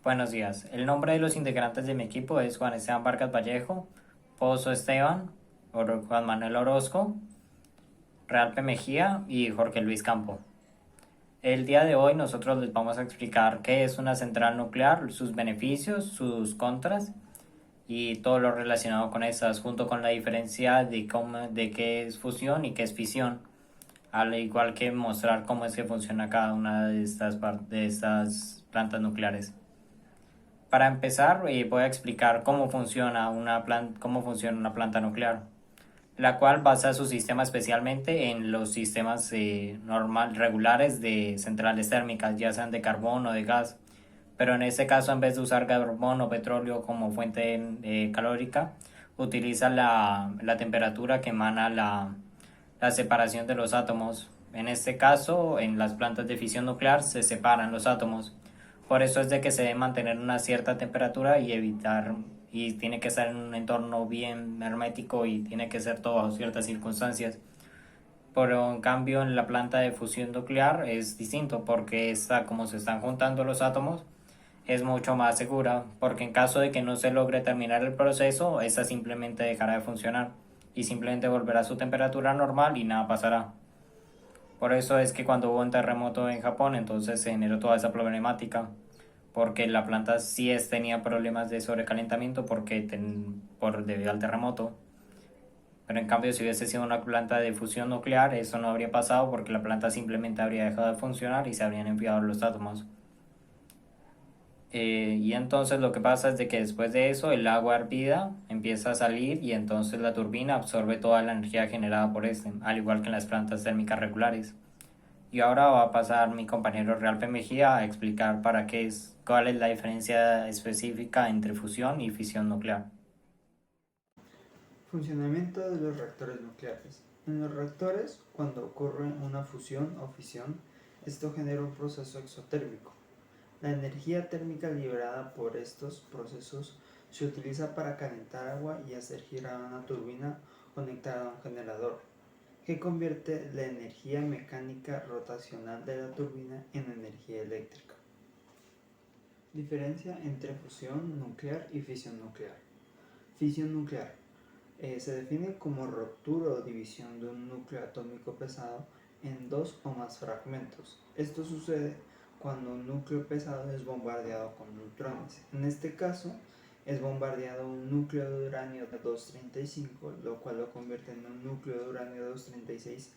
Buenos días. El nombre de los integrantes de mi equipo es Juan Esteban Vargas Vallejo, Pozo Esteban, Juan Manuel Orozco, Realpe Mejía y Jorge Luis Campo. El día de hoy nosotros les vamos a explicar qué es una central nuclear, sus beneficios, sus contras y todo lo relacionado con estas, junto con la diferencia de qué es fusión y qué es fisión, al igual que mostrar cómo es que funciona cada una de estas plantas nucleares. Para empezar, voy a explicar cómo funciona una planta nuclear, la cual basa su sistema especialmente en los sistemas regulares de centrales térmicas, ya sean de carbón o de gas. Pero en este caso, en vez de usar carbón o petróleo como fuente calórica, utiliza la temperatura que emana la separación de los átomos. En este caso, en las plantas de fisión nuclear se separan los átomos. Por eso es de que se debe mantener una cierta temperatura y tiene que estar en un entorno bien hermético y tiene que ser todo bajo ciertas circunstancias. Pero en cambio en la planta de fusión nuclear es distinto porque como se están juntando los átomos, es mucho más segura, porque en caso de que no se logre terminar el proceso, esta simplemente dejará de funcionar y simplemente volverá a su temperatura normal y nada pasará. Por eso es que cuando hubo un terremoto en Japón, entonces se generó toda esa problemática, porque la planta tenía problemas de sobrecalentamiento debido al terremoto. Pero en cambio, si hubiese sido una planta de fusión nuclear, eso no habría pasado porque la planta simplemente habría dejado de funcionar y se habrían enfriado los átomos. Y entonces lo que pasa es de que después de eso el agua hervida empieza a salir y entonces la turbina absorbe toda la energía generada por al igual que en las plantas térmicas regulares. Y ahora va a pasar mi compañero Realpe Mejía a explicar cuál es la diferencia específica entre fusión y fisión nuclear. Funcionamiento de los reactores nucleares. En los reactores, cuando ocurre una fusión o fisión, esto genera un proceso exotérmico. La energía térmica liberada por estos procesos se utiliza para calentar agua y hacer girar una turbina conectada a un generador, que convierte la energía mecánica rotacional de la turbina en energía eléctrica. Diferencia entre fusión nuclear y fisión nuclear. Fisión nuclear se define como ruptura o división de un núcleo atómico pesado en dos o más fragmentos. Esto sucede cuando un núcleo pesado es bombardeado con neutrones. En este caso, es bombardeado un núcleo de uranio 235, lo cual lo convierte en un núcleo de uranio 236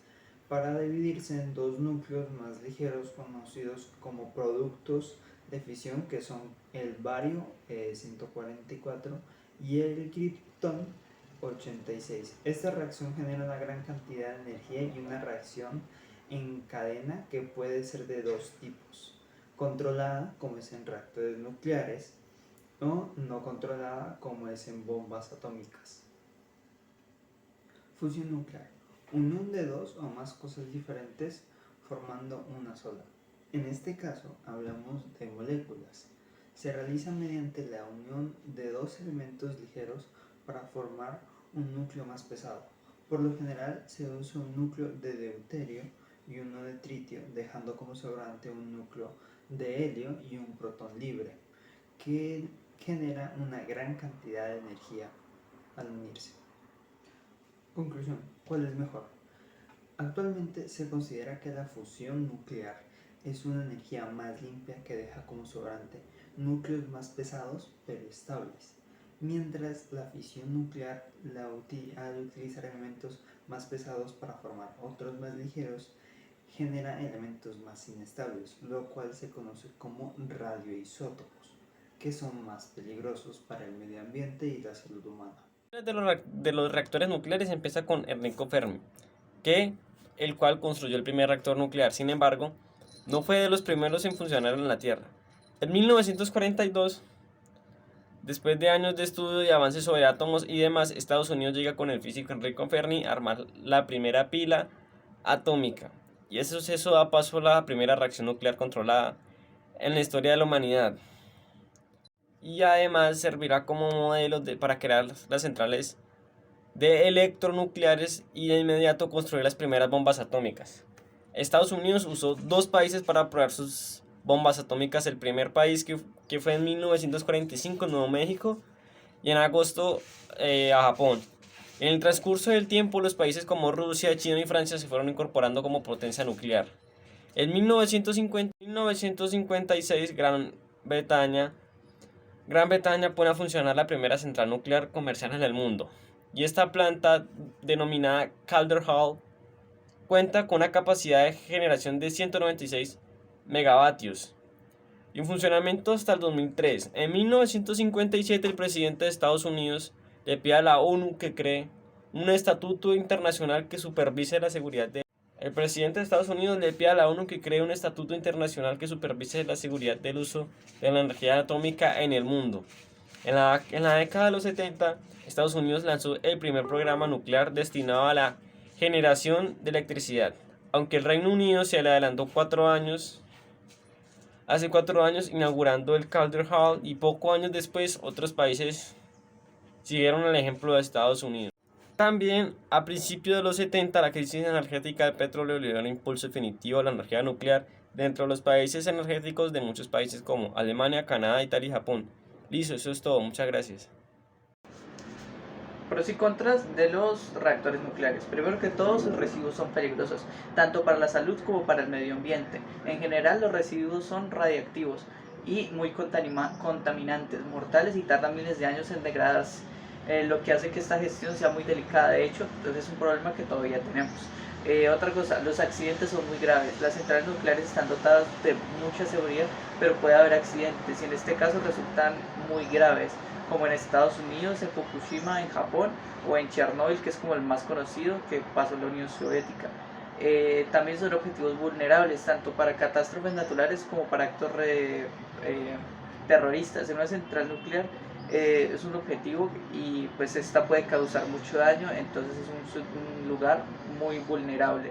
para dividirse en dos núcleos más ligeros conocidos como productos de fisión, que son el bario 144 y el kriptón 86. Esta reacción genera una gran cantidad de energía y una reacción en cadena que puede ser de dos tipos: controlada, como es en reactores nucleares, o no controlada, como es en bombas atómicas. Fusión nuclear: unión de dos o más cosas diferentes formando una sola. En este caso hablamos de moléculas. Se realiza mediante la unión de dos elementos ligeros para formar un núcleo más pesado. Por lo general se usa un núcleo de deuterio y uno de tritio, dejando como sobrante un núcleo de helio y un protón libre, que genera una gran cantidad de energía al unirse. Conclusión: ¿cuál es mejor? Actualmente se considera que la fusión nuclear es una energía más limpia que deja como sobrante núcleos más pesados pero estables, mientras la fisión nuclear al utilizar elementos más pesados para formar otros más ligeros genera elementos más inestables, lo cual se conoce como radioisótopos, que son más peligrosos para el medio ambiente y la salud humana. De los reactores nucleares empieza con Enrico Fermi, el cual construyó el primer reactor nuclear. Sin embargo, no fue de los primeros en funcionar en la Tierra. En 1942, después de años de estudio y avances sobre átomos y demás, Estados Unidos llega con el físico Enrico Fermi a armar la primera pila atómica. Y ese suceso da paso a la primera reacción nuclear controlada en la historia de la humanidad. Y además servirá como modelo para crear las centrales de electronucleares y de inmediato construir las primeras bombas atómicas. Estados Unidos usó dos países para probar sus bombas atómicas el primer país, que fue en 1945 en Nuevo México, y en agosto a Japón. En el transcurso del tiempo, los países como Rusia, China y Francia se fueron incorporando como potencia nuclear. En 1956, Gran Bretaña pone a funcionar la primera central nuclear comercial en el mundo, y esta planta, denominada Calder Hall, cuenta con una capacidad de generación de 196 megavatios y en funcionamiento hasta el 2003. En 1957, el presidente de Estados Unidos le pide a la ONU que cree un estatuto internacional que supervise la seguridad de... El presidente de Estados Unidos le pide a la ONU que cree un estatuto internacional que supervise la seguridad del uso de la energía atómica en el mundo. En la década de los 70, Estados Unidos lanzó el primer programa nuclear destinado a la generación de electricidad, aunque el Reino Unido se le adelantó hace 4 años inaugurando el Calder Hall, y pocos años después otros países siguieron el ejemplo de Estados Unidos. También, a principios de los 70, la crisis energética del petróleo le dio el impulso definitivo a la energía nuclear dentro de los países energéticos de muchos países como Alemania, Canadá, Italia y Japón. Listo, eso es todo. Muchas gracias. Pros y contras de los reactores nucleares. Primero que todo, sus residuos son peligrosos, tanto para la salud como para el medio ambiente. En general, los residuos son radiactivos y muy contaminantes, mortales, y tardan miles de años en degradarse, lo que hace que esta gestión sea muy delicada. De hecho, entonces es un problema que todavía tenemos. Otra cosa, los accidentes son muy graves. Las centrales nucleares están dotadas de mucha seguridad, pero puede haber accidentes, y en este caso resultan muy graves, como en Estados Unidos, en Fukushima, en Japón, o en Chernobyl, que es como el más conocido, que pasó en la Unión Soviética. También son objetivos vulnerables, tanto para catástrofes naturales como para actos terroristas. En una central nuclear es un objetivo, y pues esta puede causar mucho daño, entonces es un lugar muy vulnerable.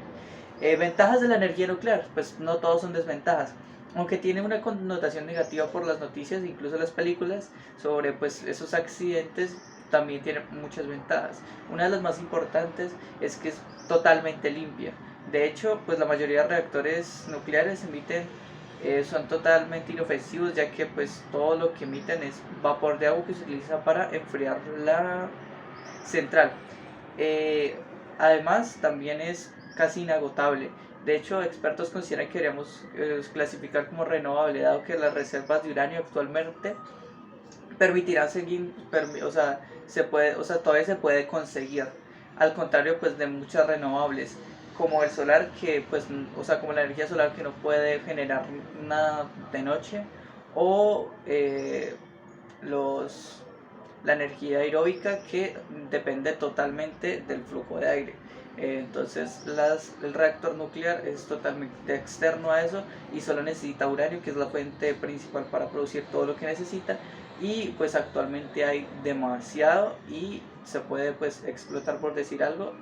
Ventajas de la energía nuclear, pues no todos son desventajas. Aunque tiene una connotación negativa por las noticias, incluso las películas, sobre pues esos accidentes, también tiene muchas ventajas. Una de las más importantes es que es totalmente limpia. De hecho, pues la mayoría de reactores nucleares son totalmente inofensivos, ya que pues todo lo que emiten es vapor de agua que se utiliza para enfriar la central. Además, también es casi inagotable. De hecho, expertos consideran que deberíamos clasificar como renovable, dado que las reservas de uranio actualmente permitirán seguir, todavía se puede conseguir, al contrario pues de muchas renovables, como el solar, que pues, como la energía solar, que no puede generar nada de noche, o la energía aeróbica, que depende totalmente del flujo de aire. Entonces el reactor nuclear es totalmente externo a eso, y solo necesita uranio, que es la fuente principal para producir todo lo que necesita, y pues actualmente hay demasiado, y se puede pues explotar, por decir algo,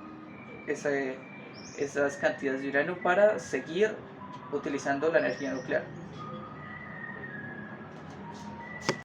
esas cantidades de uranio para seguir utilizando la energía nuclear.